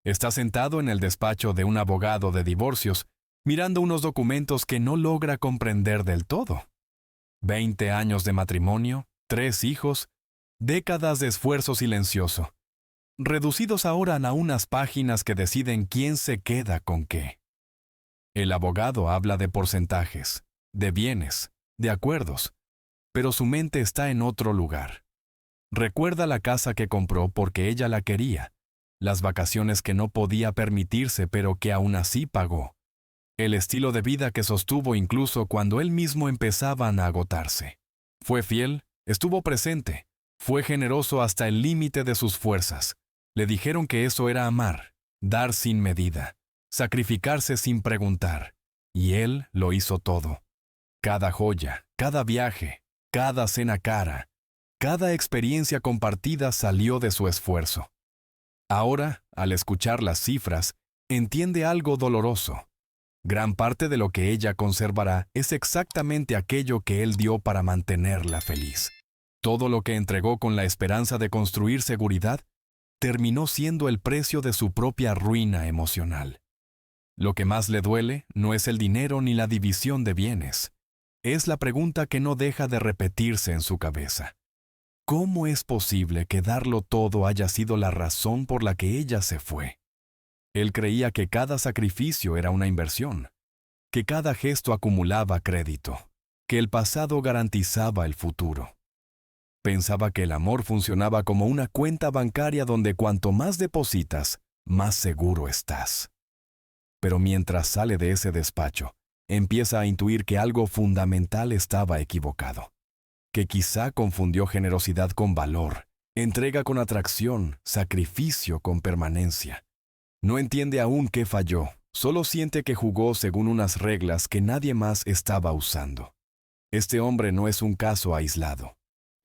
Está sentado en el despacho de un abogado de divorcios, mirando unos documentos que no logra comprender del todo. 20 años de matrimonio, 3 hijos, décadas de esfuerzo silencioso, reducidos ahora a unas páginas que deciden quién se queda con qué. El abogado habla de porcentajes, de bienes, de acuerdos, pero su mente está en otro lugar. Recuerda la casa que compró porque ella la quería, las vacaciones que no podía permitirse pero que aún así pagó, el estilo de vida que sostuvo incluso cuando él mismo empezaba a agotarse. Fue fiel, estuvo presente, fue generoso hasta el límite de sus fuerzas. Le dijeron que eso era amar, dar sin medida, sacrificarse sin preguntar, y él lo hizo todo. Cada joya, cada viaje, cada cena cara, cada experiencia compartida salió de su esfuerzo. Ahora, al escuchar las cifras, entiende algo doloroso. Gran parte de lo que ella conservará es exactamente aquello que él dio para mantenerla feliz. Todo lo que entregó con la esperanza de construir seguridad terminó siendo el precio de su propia ruina emocional. Lo que más le duele no es el dinero ni la división de bienes. Es la pregunta que no deja de repetirse en su cabeza. ¿Cómo es posible que darlo todo haya sido la razón por la que ella se fue? Él creía que cada sacrificio era una inversión, que cada gesto acumulaba crédito, que el pasado garantizaba el futuro. Pensaba que el amor funcionaba como una cuenta bancaria donde cuanto más depositas, más seguro estás. Pero mientras sale de ese despacho, empieza a intuir que algo fundamental estaba equivocado, que quizá confundió generosidad con valor, entrega con atracción, sacrificio con permanencia. No entiende aún qué falló, solo siente que jugó según unas reglas que nadie más estaba usando. Este hombre no es un caso aislado.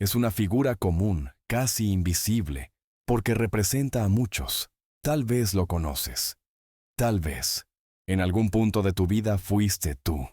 Es una figura común, casi invisible, porque representa a muchos. Tal vez lo conoces. Tal vez, en algún punto de tu vida fuiste tú.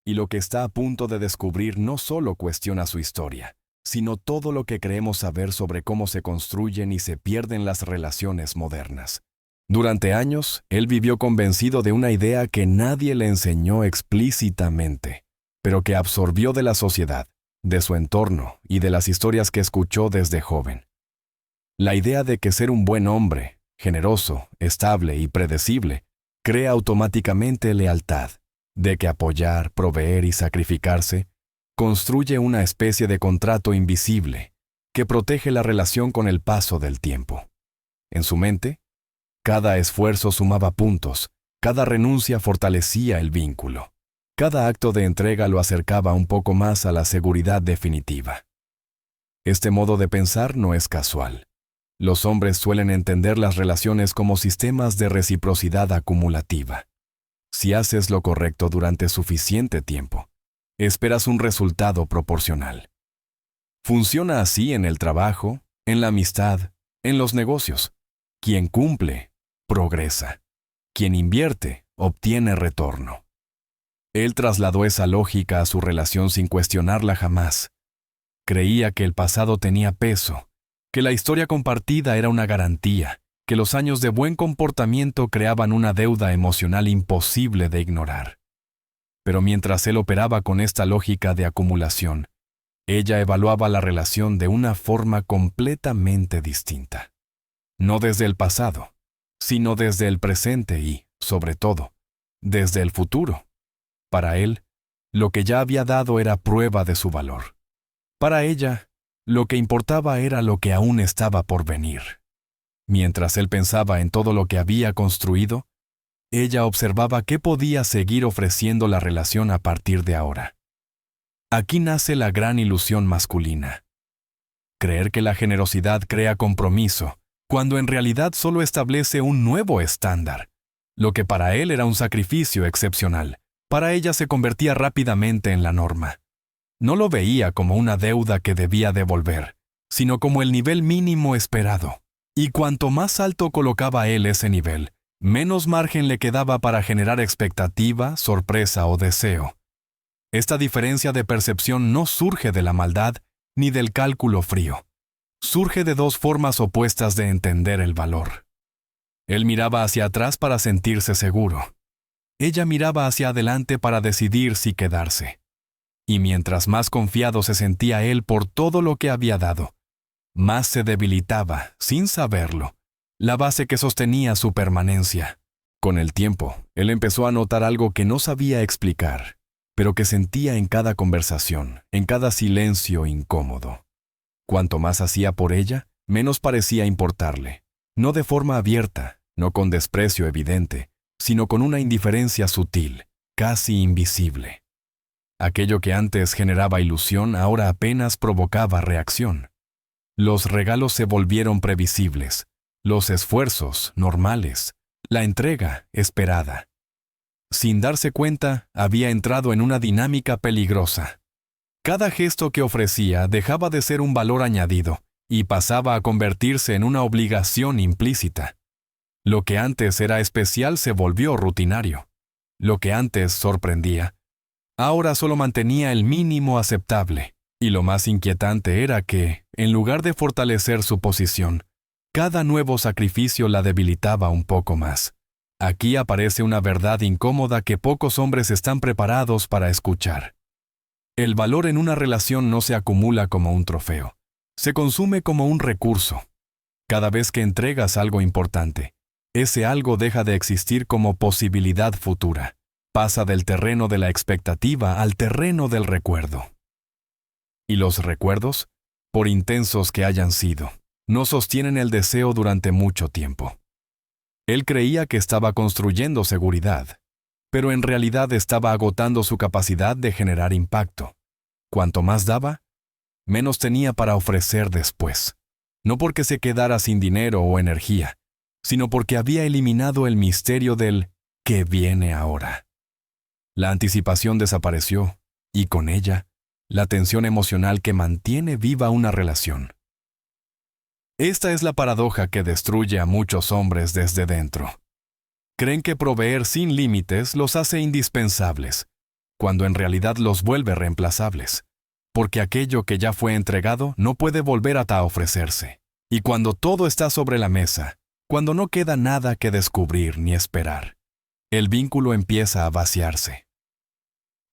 Y lo que está a punto de descubrir no solo cuestiona su historia, sino todo lo que creemos saber sobre cómo se construyen y se pierden las relaciones modernas. Durante años, él vivió convencido de una idea que nadie le enseñó explícitamente, pero que absorbió de la sociedad, de su entorno y de las historias que escuchó desde joven. La idea de que ser un buen hombre, generoso, estable y predecible, crea automáticamente lealtad, de que apoyar, proveer y sacrificarse construye una especie de contrato invisible que protege la relación con el paso del tiempo. En su mente, cada esfuerzo sumaba puntos, cada renuncia fortalecía el vínculo. Cada acto de entrega lo acercaba un poco más a la seguridad definitiva. Este modo de pensar no es casual. Los hombres suelen entender las relaciones como sistemas de reciprocidad acumulativa. Si haces lo correcto durante suficiente tiempo, esperas un resultado proporcional. Funciona así en el trabajo, en la amistad, en los negocios. Quien cumple, progresa. Quien invierte, obtiene retorno. Él trasladó esa lógica a su relación sin cuestionarla jamás. Creía que el pasado tenía peso, que la historia compartida era una garantía, que los años de buen comportamiento creaban una deuda emocional imposible de ignorar. Pero mientras él operaba con esta lógica de acumulación, ella evaluaba la relación de una forma completamente distinta. No desde el pasado, sino desde el presente y, sobre todo, desde el futuro. Para él, lo que ya había dado era prueba de su valor. Para ella, lo que importaba era lo que aún estaba por venir. Mientras él pensaba en todo lo que había construido, ella observaba qué podía seguir ofreciendo la relación a partir de ahora. Aquí nace la gran ilusión masculina. Creer que la generosidad crea compromiso, cuando en realidad solo establece un nuevo estándar. Lo que para él era un sacrificio excepcional, para ella se convertía rápidamente en la norma. No lo veía como una deuda que debía devolver, sino como el nivel mínimo esperado. Y cuanto más alto colocaba él ese nivel, menos margen le quedaba para generar expectativa, sorpresa o deseo. Esta diferencia de percepción no surge de la maldad ni del cálculo frío. Surge de dos formas opuestas de entender el valor. Él miraba hacia atrás para sentirse seguro. Ella miraba hacia adelante para decidir si quedarse. Y mientras más confiado se sentía él por todo lo que había dado, más se debilitaba, sin saberlo, la base que sostenía su permanencia. Con el tiempo, él empezó a notar algo que no sabía explicar, pero que sentía en cada conversación, en cada silencio incómodo. Cuanto más hacía por ella, menos parecía importarle. No de forma abierta, no con desprecio evidente, sino con una indiferencia sutil, casi invisible. Aquello que antes generaba ilusión ahora apenas provocaba reacción. Los regalos se volvieron previsibles, los esfuerzos normales, la entrega esperada. Sin darse cuenta, había entrado en una dinámica peligrosa. Cada gesto que ofrecía dejaba de ser un valor añadido y pasaba a convertirse en una obligación implícita. Lo que antes era especial se volvió rutinario. Lo que antes sorprendía, ahora solo mantenía el mínimo aceptable. Y lo más inquietante era que, en lugar de fortalecer su posición, cada nuevo sacrificio la debilitaba un poco más. Aquí aparece una verdad incómoda que pocos hombres están preparados para escuchar. El valor en una relación no se acumula como un trofeo, se consume como un recurso. Cada vez que entregas algo importante, ese algo deja de existir como posibilidad futura. Pasa del terreno de la expectativa al terreno del recuerdo. Y los recuerdos, por intensos que hayan sido, no sostienen el deseo durante mucho tiempo. Él creía que estaba construyendo seguridad, pero en realidad estaba agotando su capacidad de generar impacto. Cuanto más daba, menos tenía para ofrecer después. No porque se quedara sin dinero o energía, sino porque había eliminado el misterio del «¿qué viene ahora?». La anticipación desapareció, y con ella, la tensión emocional que mantiene viva una relación. Esta es la paradoja que destruye a muchos hombres desde dentro. Creen que proveer sin límites los hace indispensables, cuando en realidad los vuelve reemplazables, porque aquello que ya fue entregado no puede volver a ofrecerse. Y cuando todo está sobre la mesa, cuando no queda nada que descubrir ni esperar, el vínculo empieza a vaciarse.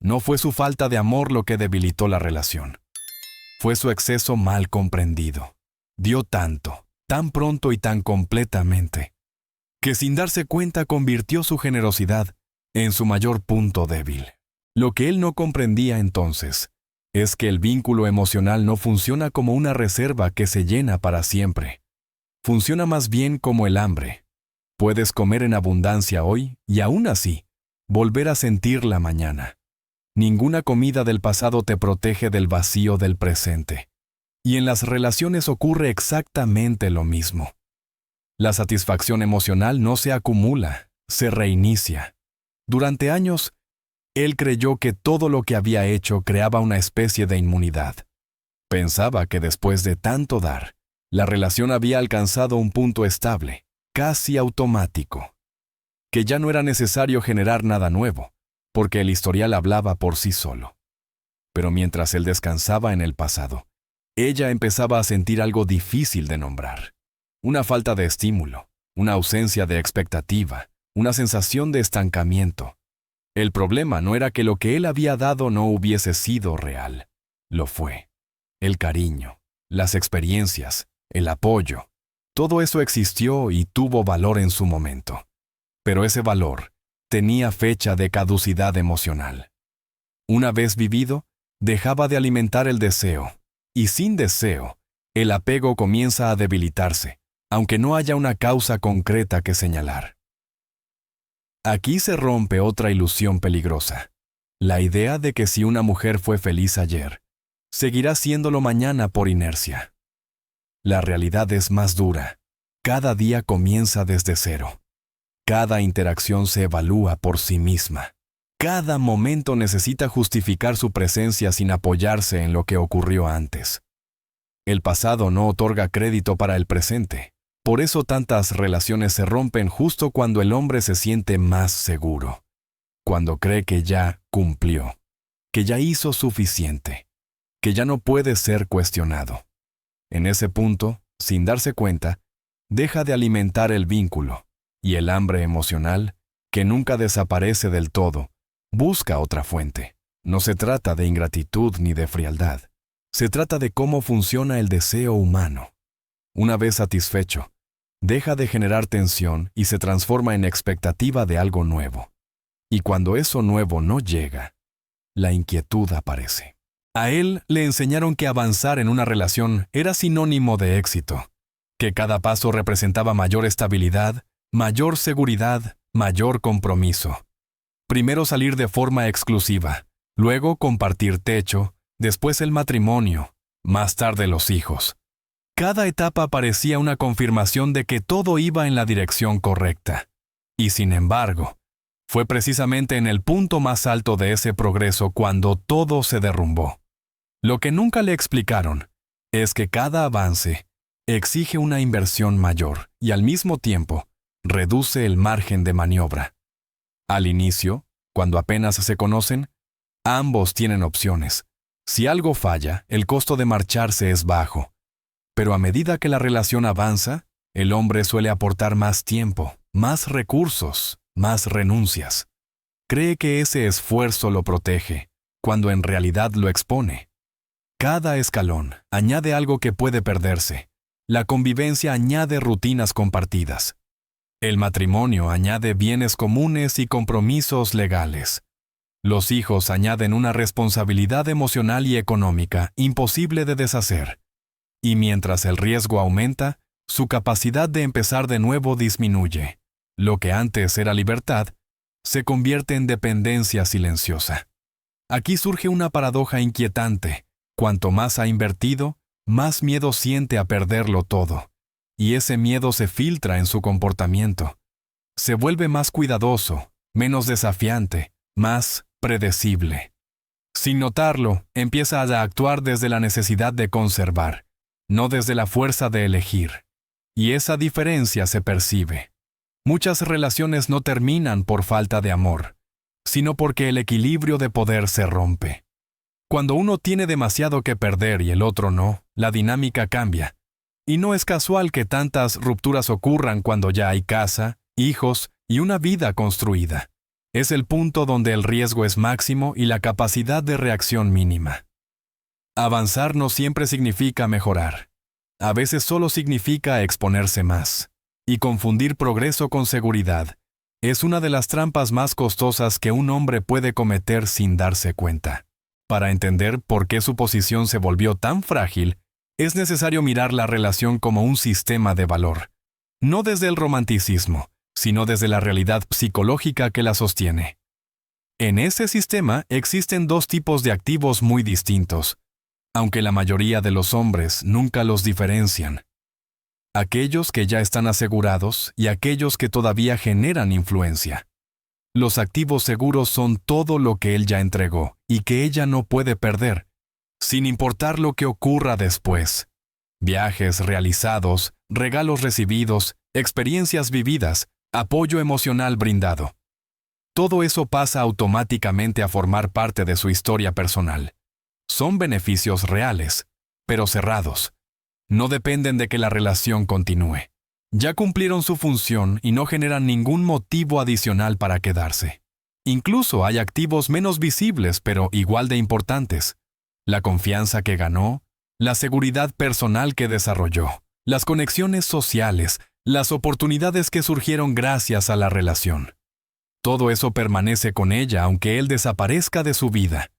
No fue su falta de amor lo que debilitó la relación. Fue su exceso mal comprendido. Dio tanto, tan pronto y tan completamente, que sin darse cuenta convirtió su generosidad en su mayor punto débil. Lo que él no comprendía entonces es que el vínculo emocional no funciona como una reserva que se llena para siempre. Funciona más bien como el hambre. Puedes comer en abundancia hoy y aún así volver a sentirla mañana. Ninguna comida del pasado te protege del vacío del presente. Y en las relaciones ocurre exactamente lo mismo. La satisfacción emocional no se acumula, se reinicia. Durante años, él creyó que todo lo que había hecho creaba una especie de inmunidad. Pensaba que después de tanto dar, la relación había alcanzado un punto estable, casi automático. Que ya no era necesario generar nada nuevo, porque el historial hablaba por sí solo. Pero mientras él descansaba en el pasado, ella empezaba a sentir algo difícil de nombrar. Una falta de estímulo, una ausencia de expectativa, una sensación de estancamiento. El problema no era que lo que él había dado no hubiese sido real. Lo fue. El cariño, las experiencias, el apoyo. Todo eso existió y tuvo valor en su momento. Pero ese valor tenía fecha de caducidad emocional. Una vez vivido, dejaba de alimentar el deseo, y sin deseo, el apego comienza a debilitarse, aunque no haya una causa concreta que señalar. Aquí se rompe otra ilusión peligrosa, la idea de que si una mujer fue feliz ayer, seguirá siéndolo mañana por inercia. La realidad es más dura. Cada día comienza desde cero. Cada interacción se evalúa por sí misma. Cada momento necesita justificar su presencia sin apoyarse en lo que ocurrió antes. El pasado no otorga crédito para el presente. Por eso tantas relaciones se rompen justo cuando el hombre se siente más seguro. Cuando cree que ya cumplió, que ya hizo suficiente, que ya no puede ser cuestionado. En ese punto, sin darse cuenta, deja de alimentar el vínculo Y el hambre emocional, que nunca desaparece del todo, busca otra fuente. No se trata de ingratitud ni de frialdad. Se trata de cómo funciona el deseo humano. Una vez satisfecho, deja de generar tensión y se transforma en expectativa de algo nuevo. Y cuando eso nuevo no llega, la inquietud aparece. A él le enseñaron que avanzar en una relación era sinónimo de éxito, que cada paso representaba mayor estabilidad, mayor seguridad, mayor compromiso. Primero salir de forma exclusiva, luego compartir techo, después el matrimonio, más tarde los hijos. Cada etapa parecía una confirmación de que todo iba en la dirección correcta. Y sin embargo, fue precisamente en el punto más alto de ese progreso cuando todo se derrumbó. Lo que nunca le explicaron es que cada avance exige una inversión mayor y al mismo tiempo reduce el margen de maniobra. Al inicio, cuando apenas se conocen, ambos tienen opciones. Si algo falla, el costo de marcharse es bajo. Pero a medida que la relación avanza, el hombre suele aportar más tiempo, más recursos, más renuncias. Cree que ese esfuerzo lo protege, cuando en realidad lo expone. Cada escalón añade algo que puede perderse. La convivencia añade rutinas compartidas. El matrimonio añade bienes comunes y compromisos legales. Los hijos añaden una responsabilidad emocional y económica imposible de deshacer. Y mientras el riesgo aumenta, su capacidad de empezar de nuevo disminuye. Lo que antes era libertad, se convierte en dependencia silenciosa. Aquí surge una paradoja inquietante. Cuanto más ha invertido, más miedo siente a perderlo todo. Y ese miedo se filtra en su comportamiento. Se vuelve más cuidadoso, menos desafiante, más predecible. Sin notarlo, empieza a actuar desde la necesidad de conservar, no desde la fuerza de elegir. Y esa diferencia se percibe. Muchas relaciones no terminan por falta de amor, sino porque el equilibrio de poder se rompe. Cuando uno tiene demasiado que perder y el otro no, la dinámica cambia. Y no es casual que tantas rupturas ocurran cuando ya hay casa, hijos y una vida construida. Es el punto donde el riesgo es máximo y la capacidad de reacción mínima. Avanzar no siempre significa mejorar. A veces solo significa exponerse más. Y confundir progreso con seguridad es una de las trampas más costosas que un hombre puede cometer sin darse cuenta. Para entender por qué su posición se volvió tan frágil, es necesario mirar la relación como un sistema de valor, no desde el romanticismo, sino desde la realidad psicológica que la sostiene. En ese sistema existen dos tipos de activos muy distintos, aunque la mayoría de los hombres nunca los diferencian. Aquellos que ya están asegurados y aquellos que todavía generan influencia. Los activos seguros son todo lo que él ya entregó y que ella no puede perder, sin importar lo que ocurra después. Viajes realizados, regalos recibidos, experiencias vividas, apoyo emocional brindado. Todo eso pasa automáticamente a formar parte de su historia personal. Son beneficios reales, pero cerrados. No dependen de que la relación continúe. Ya cumplieron su función y no generan ningún motivo adicional para quedarse. Incluso hay activos menos visibles pero igual de importantes. La confianza que ganó, la seguridad personal que desarrolló, las conexiones sociales, las oportunidades que surgieron gracias a la relación. Todo eso permanece con ella aunque él desaparezca de su vida.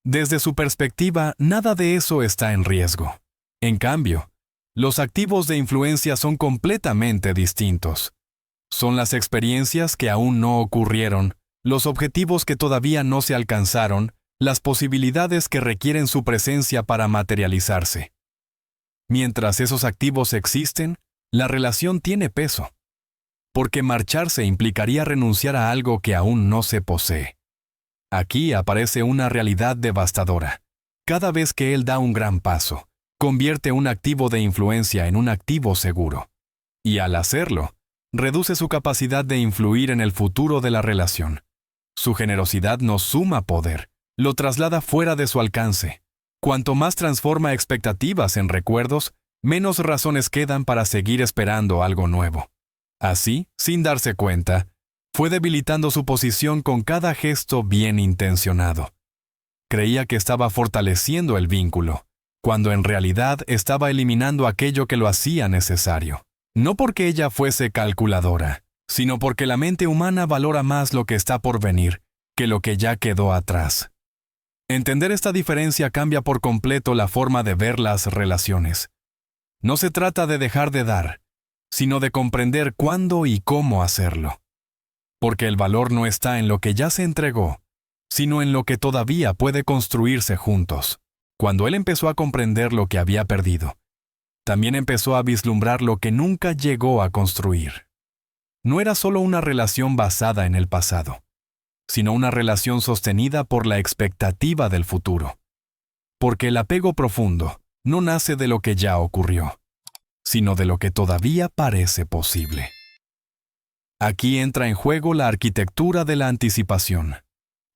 Desde su perspectiva, nada de eso está en riesgo. En cambio, los activos de influencia son completamente distintos. Son las experiencias que aún no ocurrieron, los objetivos que todavía no se alcanzaron, las posibilidades que requieren su presencia para materializarse. Mientras esos activos existen, la relación tiene peso. Porque marcharse implicaría renunciar a algo que aún no se posee. Aquí aparece una realidad devastadora. Cada vez que él da un gran paso, convierte un activo de influencia en un activo seguro. Y al hacerlo, reduce su capacidad de influir en el futuro de la relación. Su generosidad no suma poder, lo traslada fuera de su alcance. Cuanto más transforma expectativas en recuerdos, menos razones quedan para seguir esperando algo nuevo. Así, sin darse cuenta, fue debilitando su posición con cada gesto bien intencionado. Creía que estaba fortaleciendo el vínculo, cuando en realidad estaba eliminando aquello que lo hacía necesario. No porque ella fuese calculadora, sino porque la mente humana valora más lo que está por venir que lo que ya quedó atrás. Entender esta diferencia cambia por completo la forma de ver las relaciones. No se trata de dejar de dar, sino de comprender cuándo y cómo hacerlo. Porque el valor no está en lo que ya se entregó, sino en lo que todavía puede construirse juntos. Cuando él empezó a comprender lo que había perdido, también empezó a vislumbrar lo que nunca llegó a construir. No era solo una relación basada en el pasado, sino una relación sostenida por la expectativa del futuro. Porque el apego profundo no nace de lo que ya ocurrió, sino de lo que todavía parece posible. Aquí entra en juego la arquitectura de la anticipación,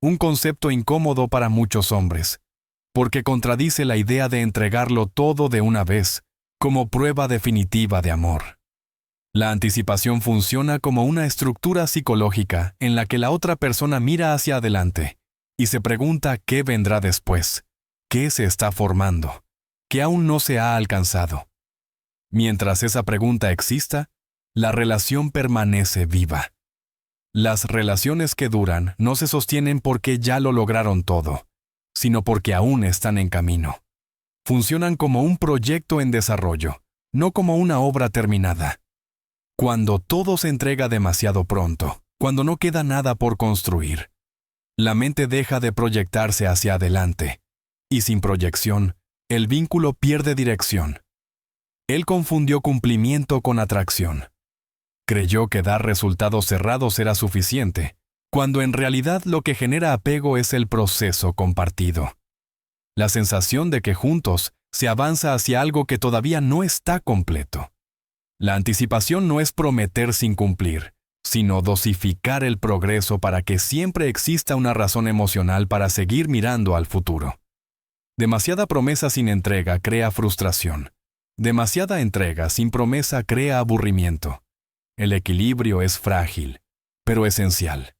un concepto incómodo para muchos hombres, porque contradice la idea de entregarlo todo de una vez, como prueba definitiva de amor. La anticipación funciona como una estructura psicológica en la que la otra persona mira hacia adelante y se pregunta qué vendrá después, qué se está formando, qué aún no se ha alcanzado. Mientras esa pregunta exista, la relación permanece viva. Las relaciones que duran no se sostienen porque ya lo lograron todo, sino porque aún están en camino. Funcionan como un proyecto en desarrollo, no como una obra terminada. Cuando todo se entrega demasiado pronto, cuando no queda nada por construir, la mente deja de proyectarse hacia adelante, y sin proyección, el vínculo pierde dirección. Él confundió cumplimiento con atracción. Creyó que dar resultados cerrados era suficiente, cuando en realidad lo que genera apego es el proceso compartido. La sensación de que juntos se avanza hacia algo que todavía no está completo. La anticipación no es prometer sin cumplir, sino dosificar el progreso para que siempre exista una razón emocional para seguir mirando al futuro. Demasiada promesa sin entrega crea frustración. Demasiada entrega sin promesa crea aburrimiento. El equilibrio es frágil, pero esencial.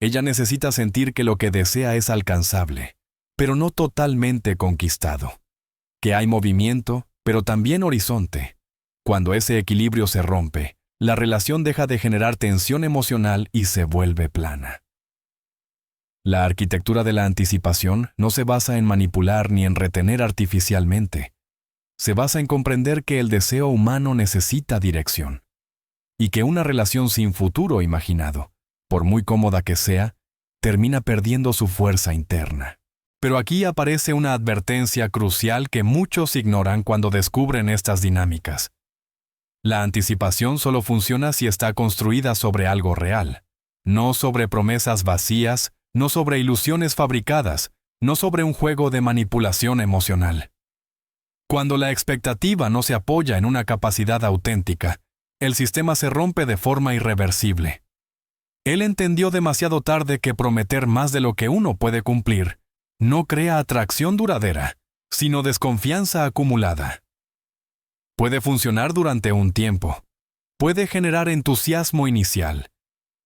Ella necesita sentir que lo que desea es alcanzable, pero no totalmente conquistado. Que hay movimiento, pero también horizonte. Cuando ese equilibrio se rompe, la relación deja de generar tensión emocional y se vuelve plana. La arquitectura de la anticipación no se basa en manipular ni en retener artificialmente. Se basa en comprender que el deseo humano necesita dirección, y que una relación sin futuro imaginado, por muy cómoda que sea, termina perdiendo su fuerza interna. Pero aquí aparece una advertencia crucial que muchos ignoran cuando descubren estas dinámicas. La anticipación solo funciona si está construida sobre algo real, no sobre promesas vacías, no sobre ilusiones fabricadas, no sobre un juego de manipulación emocional. Cuando la expectativa no se apoya en una capacidad auténtica, el sistema se rompe de forma irreversible. Él entendió demasiado tarde que prometer más de lo que uno puede cumplir no crea atracción duradera, sino desconfianza acumulada. Puede funcionar durante un tiempo, puede generar entusiasmo inicial,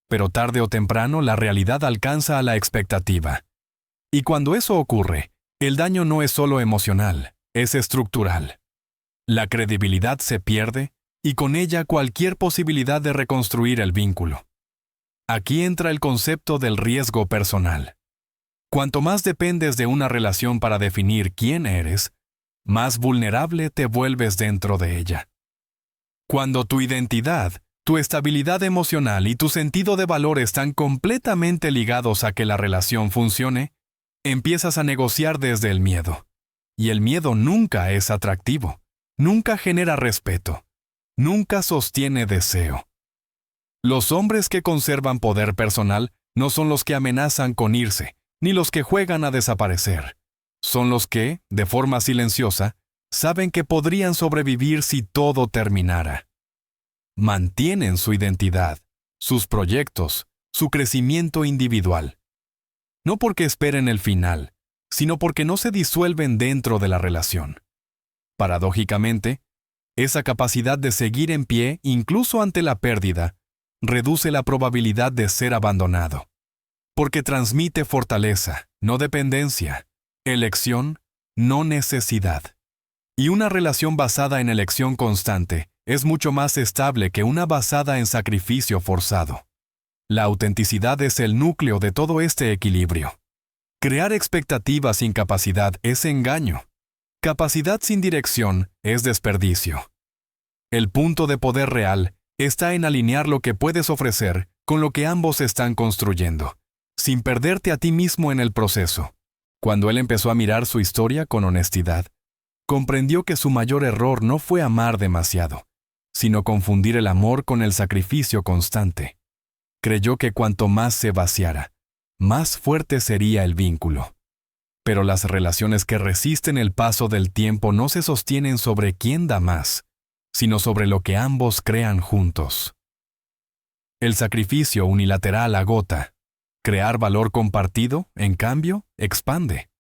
pero tarde o temprano la realidad alcanza a la expectativa. Y cuando eso ocurre, el daño no es solo emocional, es estructural. La credibilidad se pierde y con ella cualquier posibilidad de reconstruir el vínculo. Aquí entra el concepto del riesgo personal. Cuanto más dependes de una relación para definir quién eres, más vulnerable te vuelves dentro de ella. Cuando tu identidad, tu estabilidad emocional y tu sentido de valor están completamente ligados a que la relación funcione, empiezas a negociar desde el miedo. Y el miedo nunca es atractivo, nunca genera respeto, nunca sostiene deseo. Los hombres que conservan poder personal no son los que amenazan con irse, ni los que juegan a desaparecer. Son los que, de forma silenciosa, saben que podrían sobrevivir si todo terminara. Mantienen su identidad, sus proyectos, su crecimiento individual. No porque esperen el final, sino porque no se disuelven dentro de la relación. Paradójicamente, esa capacidad de seguir en pie incluso ante la pérdida reduce la probabilidad de ser abandonado. Porque transmite fortaleza, no dependencia, elección, no necesidad. Y una relación basada en elección constante es mucho más estable que una basada en sacrificio forzado. La autenticidad es el núcleo de todo este equilibrio. Crear expectativas sin capacidad es engaño. Capacidad sin dirección es desperdicio. El punto de poder real está en alinear lo que puedes ofrecer con lo que ambos están construyendo, sin perderte a ti mismo en el proceso. Cuando él empezó a mirar su historia con honestidad, comprendió que su mayor error no fue amar demasiado, sino confundir el amor con el sacrificio constante. Creyó que cuanto más se vaciara, más fuerte sería el vínculo. Pero las relaciones que resisten el paso del tiempo no se sostienen sobre quién da más, sino sobre lo que ambos crean juntos. El sacrificio unilateral agota. Crear valor compartido, en cambio, expande.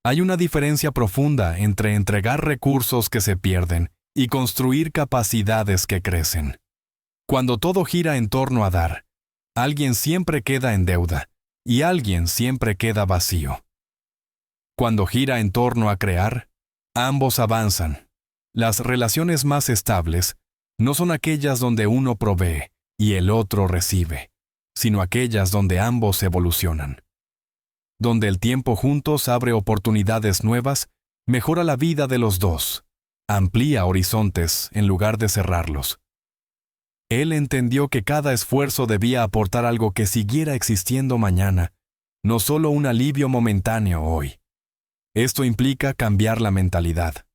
Hay una diferencia profunda entre entregar recursos que se pierden y construir capacidades que crecen. Cuando todo gira en torno a dar, alguien siempre queda en deuda y alguien siempre queda vacío. Cuando gira en torno a crear, ambos avanzan. Las relaciones más estables no son aquellas donde uno provee y el otro recibe, sino aquellas donde ambos evolucionan. Donde el tiempo juntos abre oportunidades nuevas, mejora la vida de los dos, amplía horizontes en lugar de cerrarlos. Él entendió que cada esfuerzo debía aportar algo que siguiera existiendo mañana, no solo un alivio momentáneo hoy. Esto implica cambiar la mentalidad.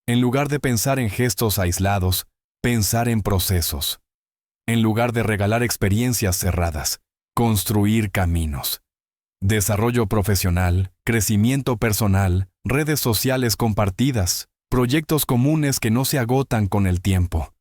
En lugar de pensar en gestos aislados, pensar en procesos. En lugar de regalar experiencias cerradas, construir caminos. Desarrollo profesional, crecimiento personal, redes sociales compartidas, proyectos comunes que no se agotan con el tiempo.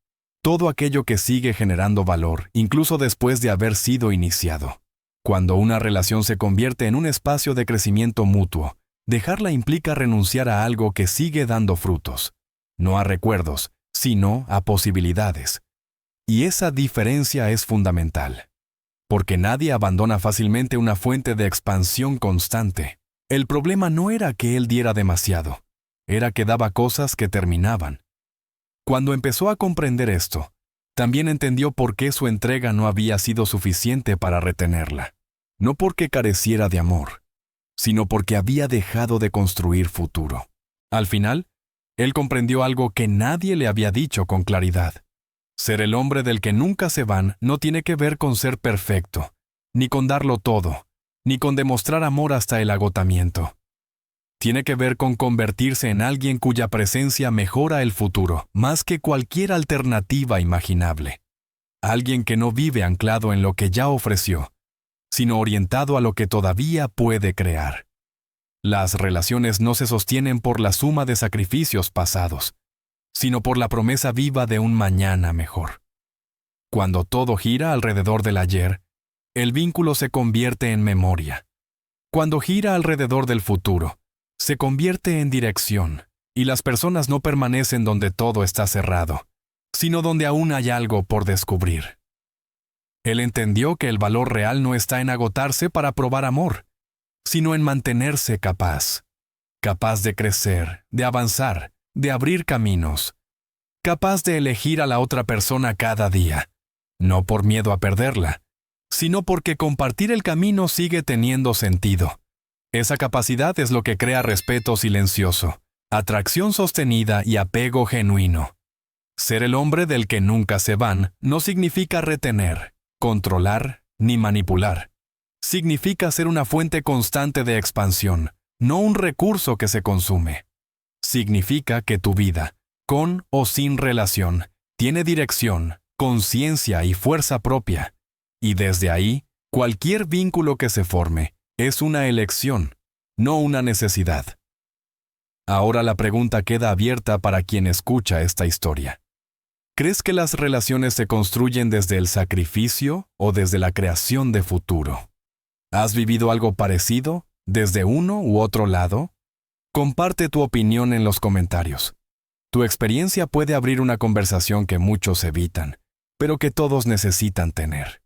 Todo aquello que sigue generando valor, incluso después de haber sido iniciado. Cuando una relación se convierte en un espacio de crecimiento mutuo, dejarla implica renunciar a algo que sigue dando frutos, no a recuerdos, sino a posibilidades. Y esa diferencia es fundamental, porque nadie abandona fácilmente una fuente de expansión constante. El problema no era que él diera demasiado, era que daba cosas que terminaban. Cuando empezó a comprender esto, también entendió por qué su entrega no había sido suficiente para retenerla. No porque careciera de amor, sino porque había dejado de construir futuro. Al final, él comprendió algo que nadie le había dicho con claridad. Ser el hombre del que nunca se van no tiene que ver con ser perfecto, ni con darlo todo, ni con demostrar amor hasta el agotamiento. Tiene que ver con convertirse en alguien cuya presencia mejora el futuro, más que cualquier alternativa imaginable. Alguien que no vive anclado en lo que ya ofreció, sino orientado a lo que todavía puede crear. Las relaciones no se sostienen por la suma de sacrificios pasados, sino por la promesa viva de un mañana mejor. Cuando todo gira alrededor del ayer, el vínculo se convierte en memoria. Cuando gira alrededor del futuro, se convierte en dirección, y las personas no permanecen donde todo está cerrado, sino donde aún hay algo por descubrir. Él entendió que el valor real no está en agotarse para probar amor, sino en mantenerse capaz de crecer, de avanzar, de abrir caminos, capaz de elegir a la otra persona cada día, no por miedo a perderla, sino porque compartir el camino sigue teniendo sentido. Esa capacidad es lo que crea respeto silencioso, atracción sostenida y apego genuino. Ser el hombre del que nunca se van no significa retener, controlar ni manipular. Significa ser una fuente constante de expansión, no un recurso que se consume. Significa que tu vida, con o sin relación, tiene dirección, conciencia y fuerza propia. Y desde ahí, cualquier vínculo que se forme es una elección, no una necesidad. Ahora la pregunta queda abierta para quien escucha esta historia. ¿Crees que las relaciones se construyen desde el sacrificio o desde la creación de futuro? ¿Has vivido algo parecido, desde uno u otro lado? Comparte tu opinión en los comentarios. Tu experiencia puede abrir una conversación que muchos evitan, pero que todos necesitan tener.